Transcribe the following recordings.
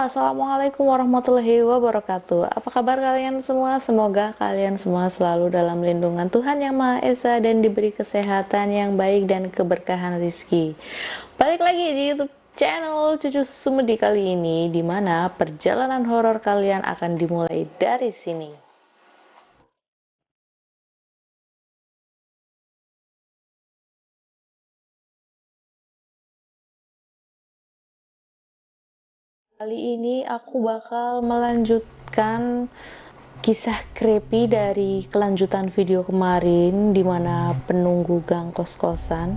Assalamualaikum warahmatullahi wabarakatuh. Apa kabar kalian semua? Semoga kalian semua selalu dalam lindungan Tuhan Yang Maha Esa dan diberi kesehatan yang baik dan keberkahan rizki. Balik lagi di YouTube channel Cucu Sumedi kali ini, di mana perjalanan horor kalian akan dimulai dari sini. Kali ini aku bakal melanjutkan kisah creepy dari kelanjutan video kemarin, dimana penunggu gang kos-kosan.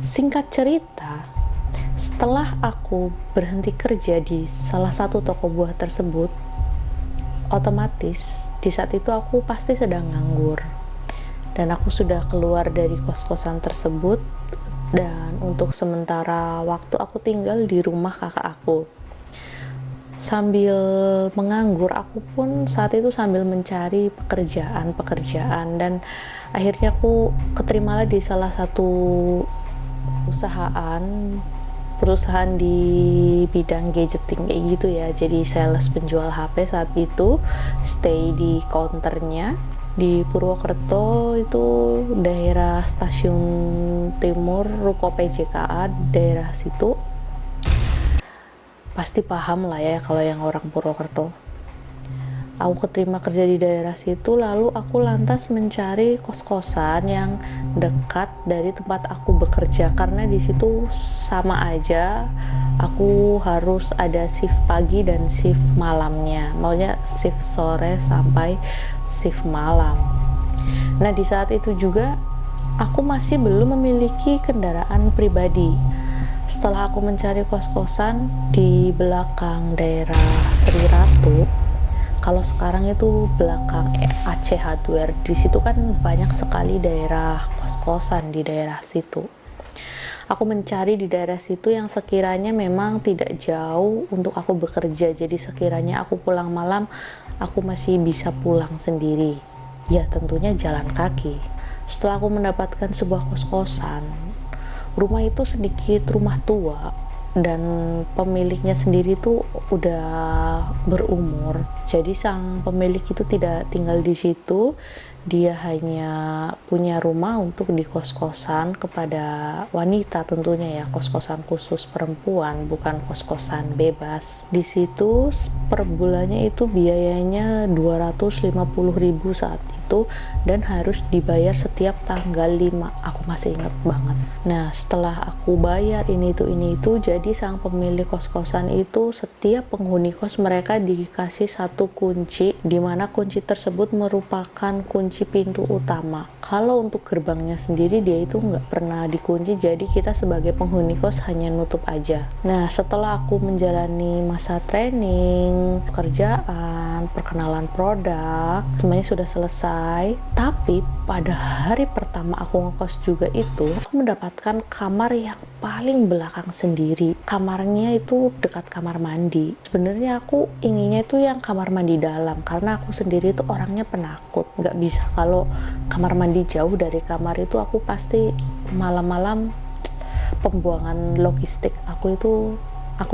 Singkat cerita, setelah aku berhenti kerja di salah satu toko buah tersebut, otomatis di saat itu aku pasti sedang nganggur. Dan aku sudah keluar dari kos-kosan tersebut, dan untuk sementara waktu aku tinggal di rumah kakak aku. Sambil menganggur, aku pun saat itu sambil mencari pekerjaan, dan akhirnya aku keterimalah di salah satu perusahaan di bidang gadgeting kayak gitu ya. Jadi sales penjual HP saat itu, stay di counternya di Purwokerto, itu daerah stasiun timur Ruko PJKA, daerah situ. Pasti paham lah ya kalau yang orang Purwokerto. Aku keterima kerja di daerah situ, lalu aku lantas mencari kos-kosan yang dekat dari tempat aku bekerja, karena di situ sama aja aku harus ada shift pagi dan shift malamnya, maunya shift sore sampai shift malam. Nah, di saat itu juga aku masih belum memiliki kendaraan pribadi. Setelah aku mencari kos-kosan di belakang daerah Sri Ratu, kalau sekarang itu belakang AC Hardware, di situ kan banyak sekali daerah kos-kosan di daerah situ. Aku mencari di daerah situ yang sekiranya memang tidak jauh untuk aku bekerja, jadi sekiranya aku pulang malam, aku masih bisa pulang sendiri. Ya, tentunya jalan kaki. Setelah aku mendapatkan sebuah kos-kosan, rumah itu sedikit rumah tua, dan pemiliknya sendiri tuh udah berumur. Jadi sang pemilik itu tidak tinggal di situ, dia hanya punya rumah untuk di kos-kosan kepada wanita tentunya ya, kos-kosan khusus perempuan, bukan kos-kosan bebas. Di situ per bulannya itu biayanya 250.000 saat itu, dan harus dibayar setiap tanggal 5. Aku masih ingat banget. Nah, setelah aku bayar ini itu, jadi sang pemilik kos-kosan itu, setiap penghuni kos mereka dikasih satu kunci, dimana kunci tersebut merupakan kunci pintu utama. Kalau untuk gerbangnya sendiri dia itu nggak pernah dikunci, jadi kita sebagai penghuni kos hanya nutup aja. Nah, setelah aku menjalani masa training, pekerjaan, perkenalan produk, semuanya sudah selesai. Tapi pada hari pertama aku ngekos juga itu, aku mendapatkan kamar yang paling belakang sendiri. Kamarnya itu dekat kamar mandi. Sebenarnya aku inginnya itu yang kamar mandi dalam, karena aku sendiri itu orangnya penakut, nggak bisa kalau kamar mandi jauh dari kamar itu. Aku pasti malam-malam pembuangan logistik aku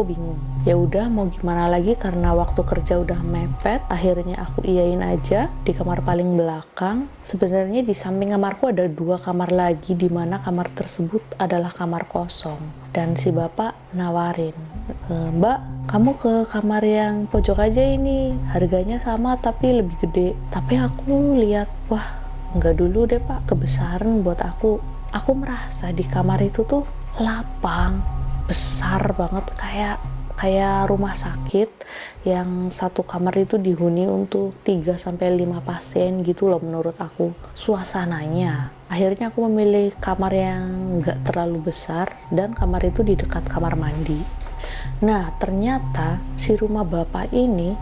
bingung. Ya udah, mau gimana lagi, karena waktu kerja udah mepet, akhirnya aku iyain aja di kamar paling belakang. Sebenarnya di samping kamarku ada 2 kamar lagi, dimana kamar tersebut adalah kamar kosong. Dan si bapak nawarin, "Mbak, kamu ke kamar yang pojok aja, ini harganya sama tapi lebih gede." Tapi aku lihat, wah enggak dulu deh pak, kebesaran buat aku. Aku merasa di kamar itu tuh lapang, besar banget, kayak rumah sakit yang satu kamar itu dihuni untuk 3-5 pasien gitu loh menurut aku suasananya. Akhirnya aku memilih kamar yang nggak terlalu besar, dan kamar itu di dekat kamar mandi. Nah, ternyata si rumah bapak ini,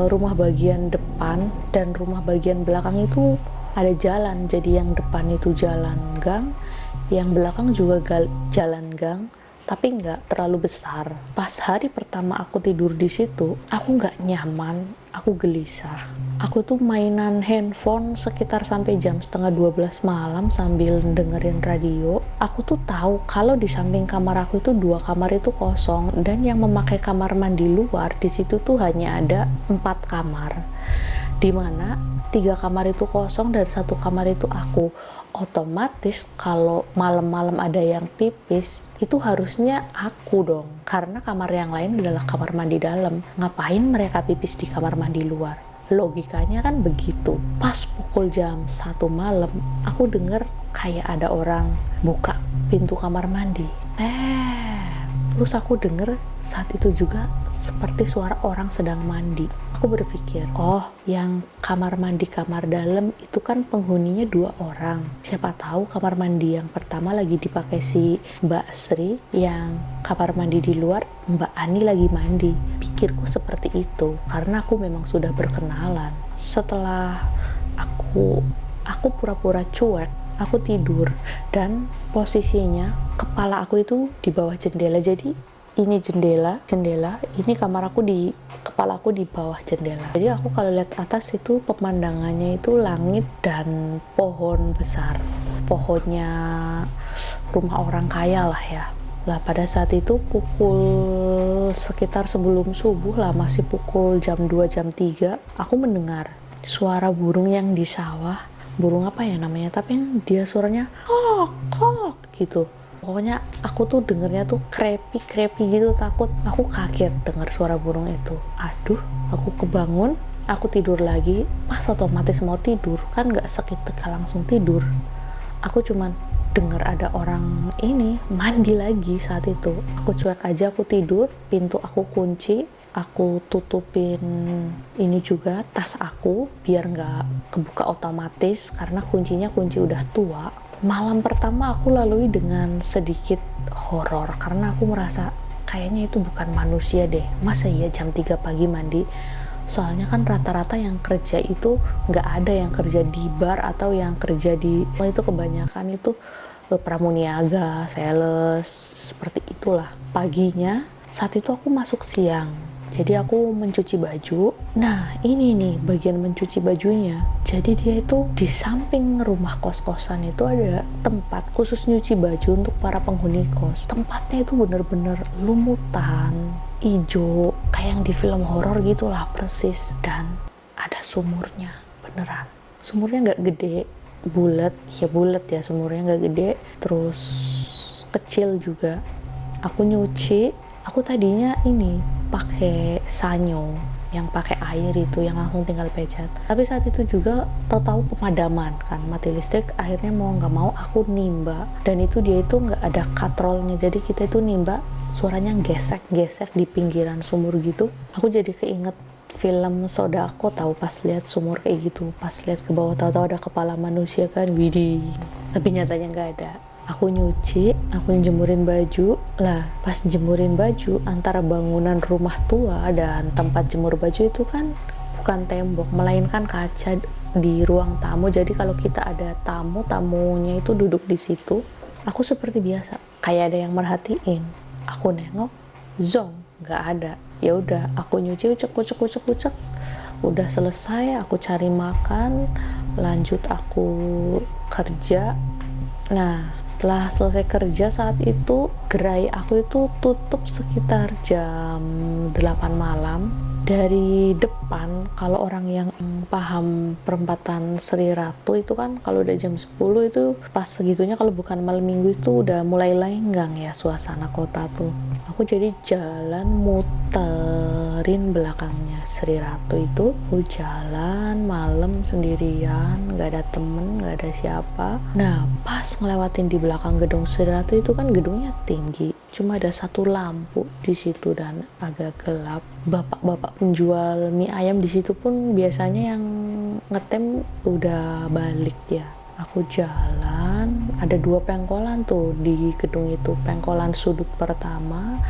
rumah bagian depan dan rumah bagian belakang itu ada jalan. Jadi yang depan itu jalan gang, yang belakang juga jalan gang, tapi nggak terlalu besar. Pas hari pertama aku tidur di situ, aku nggak nyaman, aku gelisah. Aku tuh mainan handphone sekitar sampai jam setengah 12 malam sambil dengerin radio. Aku tuh tahu kalau di samping kamar aku itu 2 kamar itu kosong, dan yang memakai kamar mandi luar di situ tuh hanya ada 4 kamar, dimana 3 kamar itu kosong dan 1 kamar itu aku. Otomatis kalau malam-malam ada yang pipis itu harusnya aku dong, karena kamar yang lain adalah kamar mandi dalam. Ngapain mereka pipis di kamar mandi luar? Logikanya kan begitu. Pas pukul jam 1 malam, aku denger kayak ada orang buka pintu kamar mandi. Terus aku denger saat itu juga seperti suara orang sedang mandi. Aku berpikir, oh, yang kamar mandi kamar dalam itu kan penghuninya 2 orang. Siapa tahu kamar mandi yang pertama lagi dipakai si Mbak Sri, yang kamar mandi di luar Mbak Ani lagi mandi. Pikirku seperti itu, karena aku memang sudah berkenalan. Setelah aku pura-pura cuek, aku tidur, dan posisinya kepala aku itu di bawah jendela. Jadi ini jendela, ini kamar aku, di kepala aku di bawah jendela. Jadi aku kalau lihat atas itu pemandangannya itu langit dan pohon besar, pohonnya rumah orang kaya lah ya. Lah pada saat itu pukul sekitar sebelum subuh lah, masih pukul jam 2 jam 3, aku mendengar suara burung yang di sawah. Burung apa ya namanya, tapi yang dia suaranya kok gitu. Pokoknya aku tuh dengernya tuh krepi gitu, takut. Aku kaget dengar suara burung itu. Aduh, aku kebangun, aku tidur lagi. Pas otomatis mau tidur, kan gak seketika langsung tidur. Aku cuman dengar ada orang ini mandi lagi saat itu. Aku cuek aja, aku tidur, pintu aku kunci. Aku tutupin ini juga tas aku biar nggak kebuka otomatis, karena kuncinya kunci udah tua. Malam pertama aku lalui dengan sedikit horor, karena aku merasa kayaknya itu bukan manusia deh. Masa iya jam 3 pagi mandi? Soalnya kan rata-rata yang kerja itu nggak ada yang kerja di bar atau yang kerja di itu, kebanyakan itu pramuniaga, sales, seperti itulah. Paginya saat itu aku masuk siang, jadi aku mencuci baju. Nah ini nih bagian mencuci bajunya. Jadi dia itu di samping rumah kos-kosan itu ada tempat khusus nyuci baju untuk para penghuni kos. Tempatnya itu bener-bener lumutan, ijo, kayak yang di film horor gitulah persis. Dan ada sumurnya, beneran. Sumurnya nggak gede, bulat ya, sumurnya nggak gede, terus kecil juga. Aku nyuci, aku tadinya ini pakai sanyo yang pakai air itu, yang langsung tinggal pecat. Tapi saat itu juga tahu pemadaman kan, mati listrik. Akhirnya mau nggak mau aku nimba, dan itu dia itu nggak ada katrolnya, jadi kita itu nimba suaranya gesek-gesek di pinggiran sumur gitu. Aku jadi keinget film Sodako, tahu pas lihat sumur kayak gitu, pas lihat ke bawah tahu-tahu ada kepala manusia kan, widih. Tapi nyatanya nggak ada. Aku nyuci, aku jemurin baju. Lah pas jemurin baju, antara bangunan rumah tua dan tempat jemur baju itu kan bukan tembok, melainkan kaca di ruang tamu. Jadi kalau kita ada tamu, tamunya itu duduk di situ. Aku seperti biasa, kayak ada yang merhatiin. Aku nengok, zong, nggak ada. Ya udah, aku nyuci, ucek. Udah selesai, aku cari makan, lanjut aku kerja. Nah, setelah selesai kerja saat itu, gerai aku itu tutup sekitar jam 8 malam. Dari depan, kalau orang yang paham perempatan Sri Ratu itu kan, kalau udah jam 10 itu pas segitunya, kalau bukan malam minggu itu udah mulai lenggang ya suasana kota tuh. Aku jadi jalan muterin belakangnya Sri Ratu itu. Aku jalan malam sendirian, gak ada temen, gak ada siapa. Nah pas ngelewatin di belakang gedung Sri Ratu itu kan gedungnya tinggi, cuma ada satu lampu di situ dan agak gelap. Bapak-bapak penjual mie ayam di situ pun biasanya yang ngetem udah balik ya. Aku jalan, ada 2 pengkolan tuh di gedung itu. Pengkolan sudut pertama,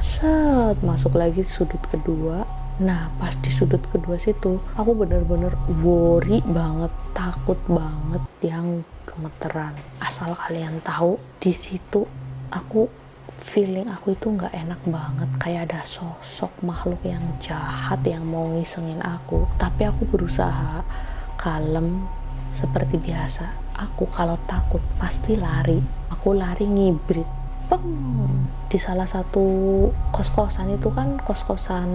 masuk lagi sudut kedua. Nah pas di sudut kedua situ, aku bener-bener worry banget, takut banget, yang gemeteran. Asal kalian tahu, di situ aku feeling aku itu nggak enak banget, kayak ada sosok makhluk yang jahat yang mau ngisengin aku. Tapi aku berusaha kalem seperti biasa. Aku kalau takut pasti lari, aku lari ngibrit. Peng! Di salah satu kos-kosan itu kan kos-kosan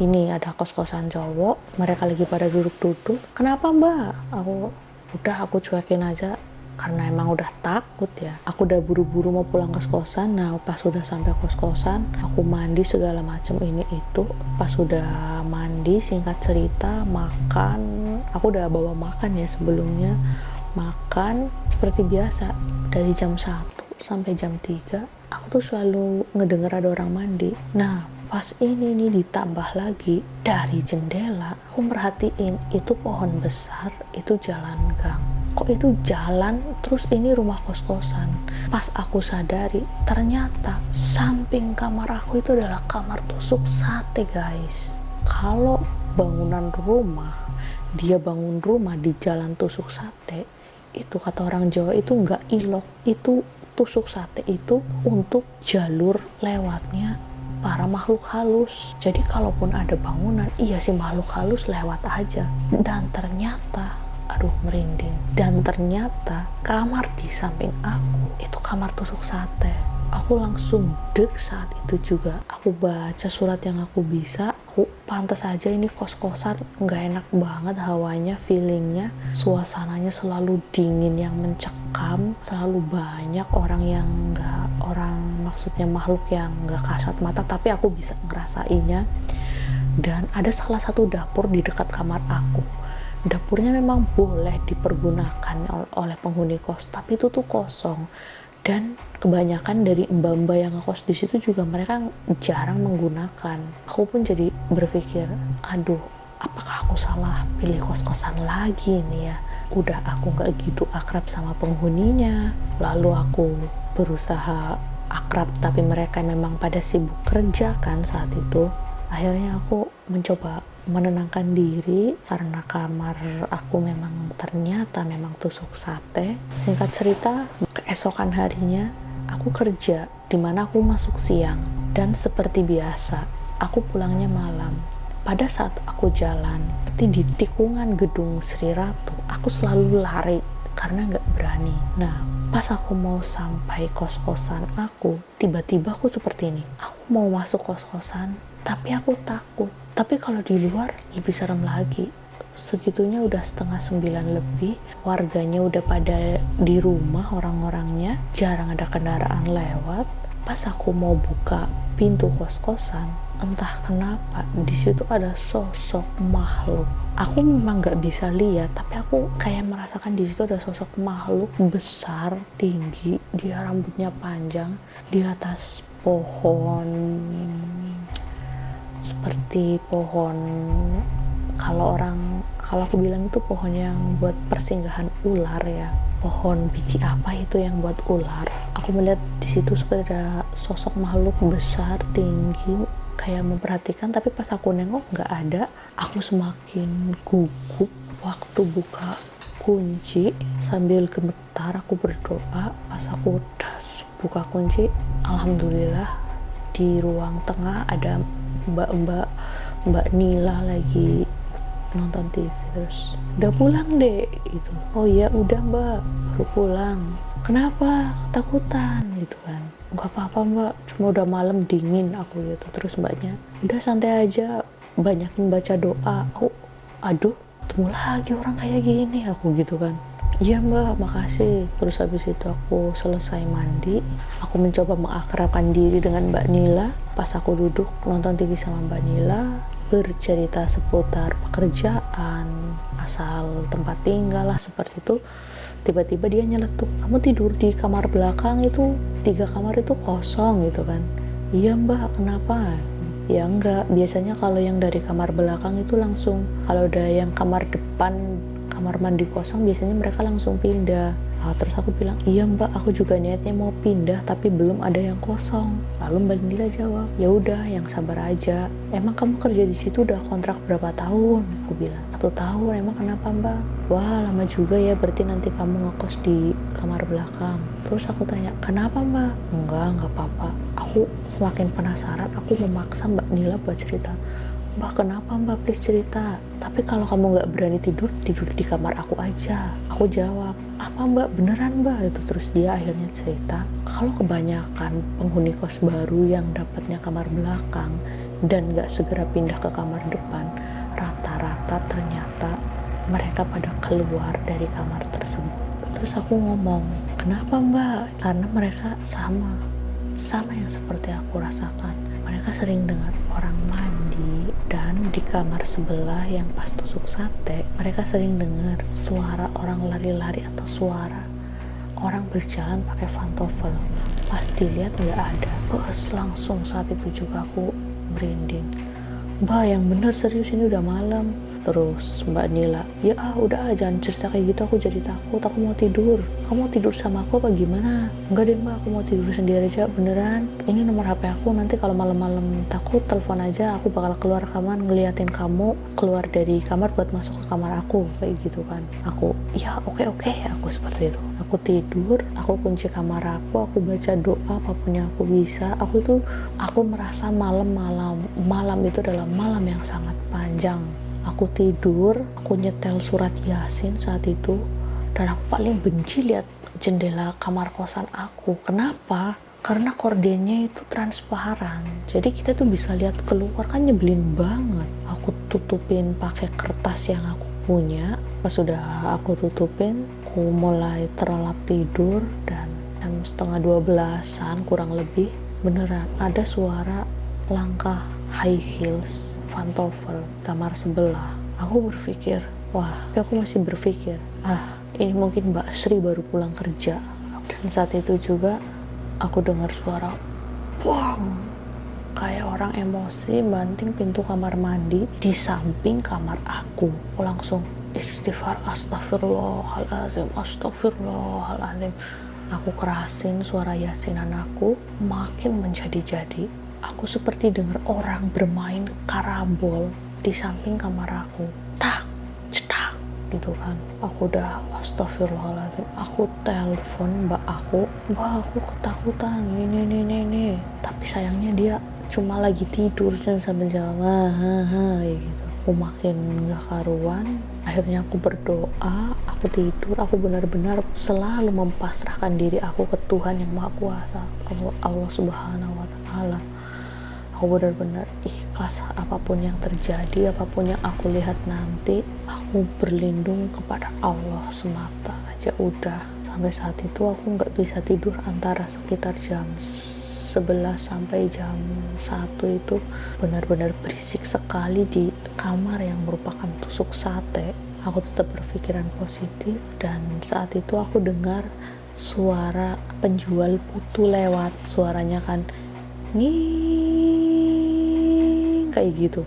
ini, ada kos-kosan cowok, mereka lagi pada duduk-duduk. Kenapa mbak? Aku cuekin aja karena emang udah takut ya. Aku udah buru-buru mau pulang ke kosan. Nah pas udah sampai kos-kosan, aku mandi segala macem ini itu. Pas udah mandi, singkat cerita, makan. Aku udah bawa makan ya sebelumnya. Makan seperti biasa dari jam 1 sampai jam 3 aku tuh selalu ngedenger ada orang mandi. Nah pas ini nih ditambah lagi dari jendela, aku merhatiin itu pohon besar, itu jalan gang. Kok itu jalan, terus ini rumah kos-kosan. Pas aku sadari, ternyata samping kamar aku itu adalah kamar tusuk sate guys. Kalau bangunan rumah, dia bangun rumah di jalan tusuk sate, itu kata orang Jawa itu nggak ilok, itu tusuk sate itu untuk jalur lewatnya para makhluk halus. Jadi kalaupun ada bangunan, iya sih makhluk halus lewat aja. Dan ternyata, aduh merinding, dan ternyata kamar di samping aku itu kamar tusuk sate. Aku langsung deg saat itu juga. Aku baca surat yang aku bisa. Aku pantas aja ini kos-kosan nggak enak banget hawanya, feelingnya, suasananya selalu dingin yang mencekam, selalu banyak orang yang maksudnya makhluk yang nggak kasat mata, tapi aku bisa ngerasainnya. Dan ada salah satu dapur di dekat kamar aku. Dapurnya memang boleh dipergunakan oleh penghuni kos, tapi itu tuh kosong. Dan kebanyakan dari mbak-mbak yang ngekos di situ juga mereka jarang menggunakan. Aku pun jadi berpikir, aduh, apakah aku salah pilih kos-kosan lagi nih ya? Udah aku nggak gitu akrab sama penghuninya, lalu aku berusaha akrab tapi mereka memang pada sibuk kerja kan saat itu. Akhirnya aku mencoba menenangkan diri karena kamar aku ternyata memang tusuk sate. Singkat cerita, keesokan harinya aku kerja, dimana aku masuk siang, dan seperti biasa aku pulangnya malam. Pada saat aku jalan seperti di tikungan gedung Sri Ratu, aku selalu lari karena nggak berani. Nah pas aku mau sampai kos-kosan aku, tiba-tiba aku seperti ini, aku mau masuk kos-kosan tapi aku takut. Tapi kalau di luar lebih serem lagi. Segitunya udah 8:30 lebih, warganya udah pada di rumah, orang-orangnya jarang ada kendaraan lewat. Pas aku mau buka pintu kos-kosan, entah kenapa di situ ada sosok makhluk. Aku memang nggak bisa lihat, tapi aku kayak merasakan di situ ada sosok makhluk besar, tinggi, dia rambutnya panjang di atas pohon, seperti pohon, kalau aku bilang itu pohon yang buat persinggahan ular ya, pohon biji apa itu yang buat ular. Aku melihat di situ seperti ada sosok makhluk besar tinggi kayak memperhatikan, tapi pas aku nengok nggak ada. Aku semakin gugup. Waktu buka kunci sambil gemetar aku berdoa. Pas aku buka kunci, alhamdulillah di ruang tengah ada Mbak Nila lagi nonton TV. Terus, udah pulang dek gitu. Oh iya udah mbak, baru pulang. Kenapa ketakutan gitu kan? Nggak apa-apa mbak, cuma udah malam dingin aku gitu. Terus mbaknya, udah santai aja, banyakin baca doa. Aduh, ketemu lagi orang kayak gini aku gitu kan. Iya mbak, makasih. Terus habis itu aku selesai mandi, aku mencoba mengakrabkan diri dengan Mbak Nila. Pas aku duduk nonton TV sama Mbak Nila, bercerita seputar pekerjaan, asal tempat tinggal lah seperti itu. Tiba-tiba dia nyeletuk, kamu tidur di kamar belakang itu, 3 kamar itu kosong gitu kan. Iya mbak, kenapa? Ya enggak, biasanya kalau yang dari kamar belakang itu langsung, kalau ada yang kamar depan, kamar mandi kosong, biasanya mereka langsung pindah. Terus aku bilang, iya mbak, aku juga niatnya mau pindah tapi belum ada yang kosong. Lalu Mbak Nila jawab, ya udah yang sabar aja. Emang kamu kerja di situ udah kontrak berapa tahun? Aku bilang, 1 tahun. Emang kenapa mbak? Wah lama juga ya, berarti nanti kamu ngekos di kamar belakang. Terus aku tanya, kenapa mbak? Enggak apa-apa. Aku semakin penasaran, aku memaksa Mbak Nila buat cerita. Mbak kenapa mbak, please cerita. Tapi kalau kamu nggak berani tidur, tidur di kamar aku aja. Aku jawab, apa mbak, beneran mbak? Itu terus dia akhirnya cerita, kalau kebanyakan penghuni kos baru yang dapatnya kamar belakang dan nggak segera pindah ke kamar depan, rata-rata ternyata mereka pada keluar dari kamar tersebut. Terus aku ngomong, kenapa mbak? Karena mereka sama yang seperti aku rasakan. Mereka sering dengar orang mandi, dan di kamar sebelah yang pas tusuk sate, mereka sering dengar suara orang lari-lari atau suara orang berjalan pakai pantofel. Pas dilihat nggak ada. Bos, langsung saat itu juga aku merinding. Mbak yang bener, serius ini udah malam. Terus Mbak Nila, ya udah jangan cerita kayak gitu, aku jadi takut, aku mau tidur. Kamu mau tidur sama aku apa gimana? Enggak deh mbak, aku mau tidur sendiri aja, beneran. Ini nomor HP aku, nanti kalau malam-malam takut telepon aja, aku bakal keluar kamar ngeliatin kamu keluar dari kamar buat masuk ke kamar aku, kayak gitu kan. Aku, ya oke, aku seperti itu. Aku tidur, aku kunci kamar aku baca doa apapun yang aku bisa. Aku merasa malam itu adalah malam yang sangat panjang. Aku tidur, aku nyetel surat Yasin saat itu, dan aku paling benci lihat jendela kamar kosan aku. Kenapa? Karena kordennya itu transparan, jadi kita tuh bisa lihat keluar, kan nyebelin banget. Aku tutupin pakai kertas yang aku punya. Pas sudah aku tutupin, aku mulai terlelap tidur, dan jam 11:30-an kurang lebih, beneran ada suara langkah high heels pantofel kamar sebelah. Aku berpikir, tapi aku masih berpikir, ini mungkin Mbak Sri baru pulang kerja. Dan saat itu juga aku dengar suara bang, kayak orang emosi banting pintu kamar mandi di samping kamar aku. Aku langsung istighfar, astagfirullahaladzim. Aku kerasin suara yasinan aku, makin menjadi-jadi. Aku seperti dengar orang bermain karambol di samping kamar aku. Tak, cetak, gitu kan. Aku udah astagfirullahaladzim. Aku telepon mbak aku ketakutan, ini. Tapi sayangnya dia cuma lagi tidur sambil jawab, gitu. Aku makin gak karuan. Akhirnya aku berdoa, aku tidur, aku benar-benar selalu mempasrahkan diri aku ke Tuhan yang Maha Kuasa, Allah Subhanahu wa Ta'ala. Aku benar-benar ikhlas apapun yang terjadi, apapun yang aku lihat nanti, aku berlindung kepada Allah semata aja udah. Sampai saat itu aku nggak bisa tidur antara sekitar jam 11 sampai jam 1 itu benar-benar berisik sekali di kamar yang merupakan tusuk sate. Aku tetap berpikiran positif, dan saat itu aku dengar suara penjual putu lewat. Suaranya kan kayak gitu.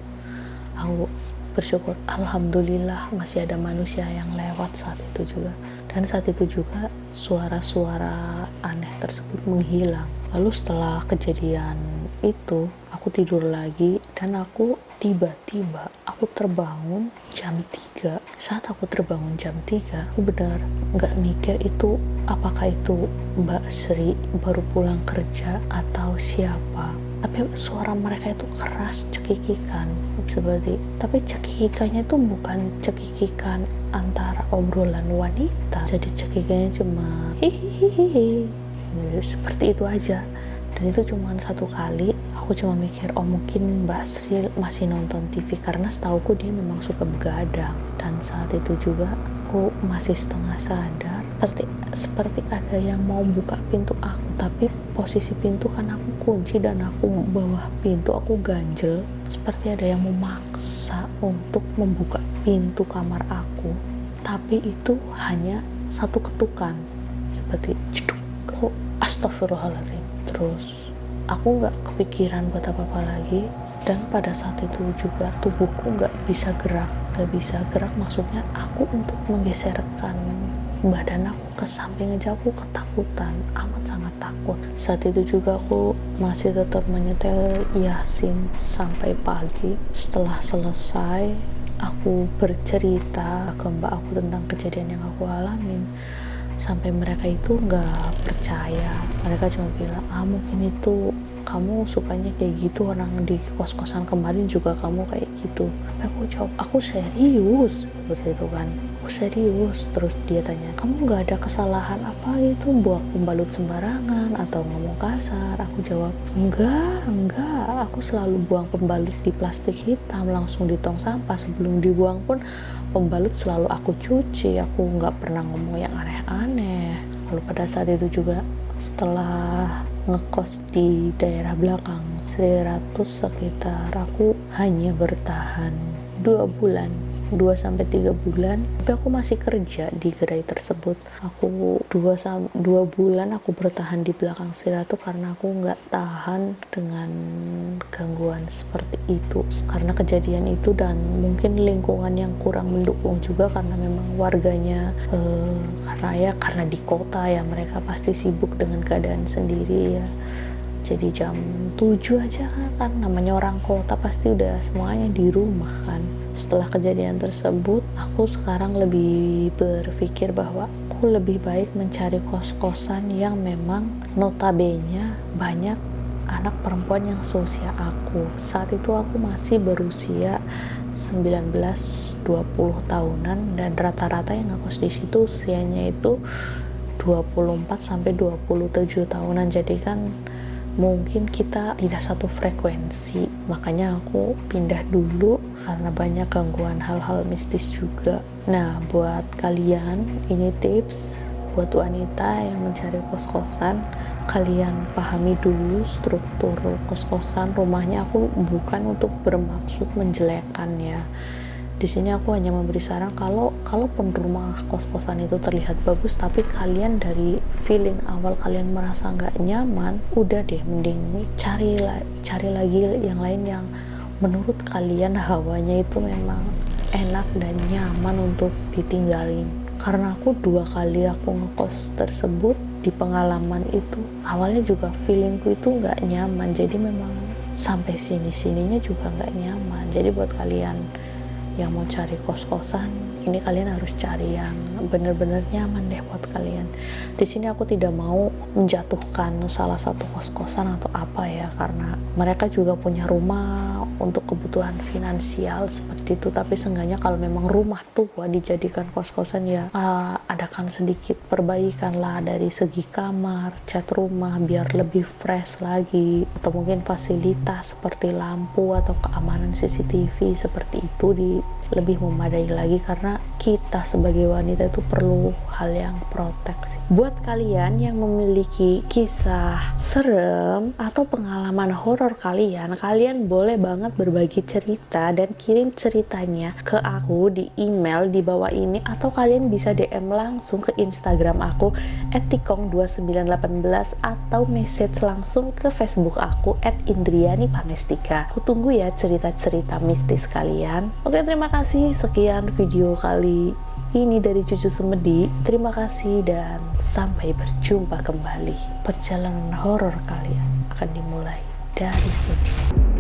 Aku bersyukur, alhamdulillah masih ada manusia yang lewat saat itu juga. Dan saat itu juga suara-suara aneh tersebut menghilang. Lalu setelah kejadian itu, aku tidur lagi, dan aku tiba-tiba aku terbangun jam 3. Saat aku terbangun jam 3, aku benar nggak mikir itu apakah itu Mbak Sri baru pulang kerja atau siapa. Tapi suara mereka itu keras, cekikikan tapi cekikikannya itu bukan cekikikan antara obrolan wanita, jadi cekikikannya cuma hihihihi, seperti itu aja. Dan itu cuma satu kali. Aku cuma mikir, mungkin Mbak Sri masih nonton TV, karena setauku dia memang suka begadang. Dan saat itu juga aku masih setengah sadar, seperti ada yang mau buka pintu aku, tapi posisi pintu kan aku kunci, dan aku bawah pintu aku ganjel, seperti ada yang memaksa untuk membuka pintu kamar aku. Tapi itu hanya satu ketukan, seperti ceduk. Kok astagfirullahaladzim. Terus aku nggak kepikiran buat apa-apa lagi. Dan pada saat itu juga tubuhku nggak bisa gerak maksudnya aku untuk menggeserkan badan aku ke samping aja aku ketakutan, amat sangat takut. Saat itu juga aku masih tetap menyetel Yasin sampai pagi. Setelah selesai, aku bercerita ke mbak aku tentang kejadian yang aku alamin. Sampai mereka itu nggak percaya, mereka cuma bilang, mungkin itu kamu sukanya kayak gitu, orang di kos-kosan kemarin juga kamu kayak gitu. Aku jawab, aku serius, seperti itu kan, aku serius. Terus dia tanya, kamu nggak ada kesalahan apa gitu, buang pembalut sembarangan atau ngomong kasar? Aku jawab, enggak, aku selalu buang pembalut di plastik hitam langsung di tong sampah. Sebelum dibuang pun pembalut selalu aku cuci, aku nggak pernah ngomong yang aneh-aneh. Lalu pada saat itu juga setelah ngekos di daerah belakang Sri Ratu sekitar, aku hanya bertahan 2 bulan, 2-3 bulan, tapi aku masih kerja di gerai tersebut. Aku 2 bulan aku bertahan di belakang Sri Ratu karena aku nggak tahan dengan gangguan seperti itu, karena kejadian itu dan mungkin lingkungan yang kurang mendukung juga, karena memang warganya karena di kota ya, mereka pasti sibuk dengan keadaan sendiri ya. Jadi jam 7 aja kan, namanya orang kota pasti udah semuanya di rumah kan. Setelah kejadian tersebut, aku sekarang lebih berpikir bahwa aku lebih baik mencari kos-kosan yang memang notabene banyak anak perempuan yang seusia aku. Saat itu aku masih berusia 19-20 tahunan, dan rata-rata yang ngekos di situ usianya itu 24-27 tahunan. Jadi kan mungkin kita tidak satu frekuensi, makanya aku pindah dulu karena banyak gangguan hal-hal mistis juga. Nah, buat kalian ini tips buat wanita yang mencari kos-kosan, kalian pahami dulu struktur kos-kosan rumahnya. Aku bukan untuk bermaksud menjelekkan ya. Di sini aku hanya memberi saran, kalaupun rumah kos-kosan itu terlihat bagus tapi kalian dari feeling awal kalian merasa nggak nyaman, udah deh mending cari lagi yang lain yang menurut kalian hawanya itu memang enak dan nyaman untuk ditinggalin. Karena aku 2 kali aku ngekos tersebut, di pengalaman itu awalnya juga feelingku itu nggak nyaman, jadi memang sampai sininya juga nggak nyaman. Jadi buat kalian yang mau cari kos-kosan, ini kalian harus cari yang bener-bener nyaman deh buat kalian. Di sini aku tidak mau menjatuhkan salah satu kos-kosan atau apa ya, karena mereka juga punya rumah untuk kebutuhan finansial seperti itu. Tapi seenggaknya kalau memang rumah tuh buat dijadikan kos-kosan ya, adakan sedikit perbaikan lah dari segi kamar, cat rumah biar lebih fresh lagi, atau mungkin fasilitas seperti lampu atau keamanan CCTV seperti itu lebih memadai lagi, karena kita sebagai wanita itu perlu hal yang proteksi. Buat kalian yang memiliki kisah serem atau pengalaman horor kalian boleh banget berbagi cerita dan kirim ceritanya ke aku di email di bawah ini, atau kalian bisa DM langsung ke Instagram aku @tikong2918 atau message langsung ke Facebook aku @indriani_pamestika. Aku tunggu ya cerita-cerita mistis kalian. Oke, terima kasih. Sekian video kali ini dari Cucu Semedi. Terima kasih dan sampai berjumpa kembali. Perjalanan horor kalian akan dimulai dari sini.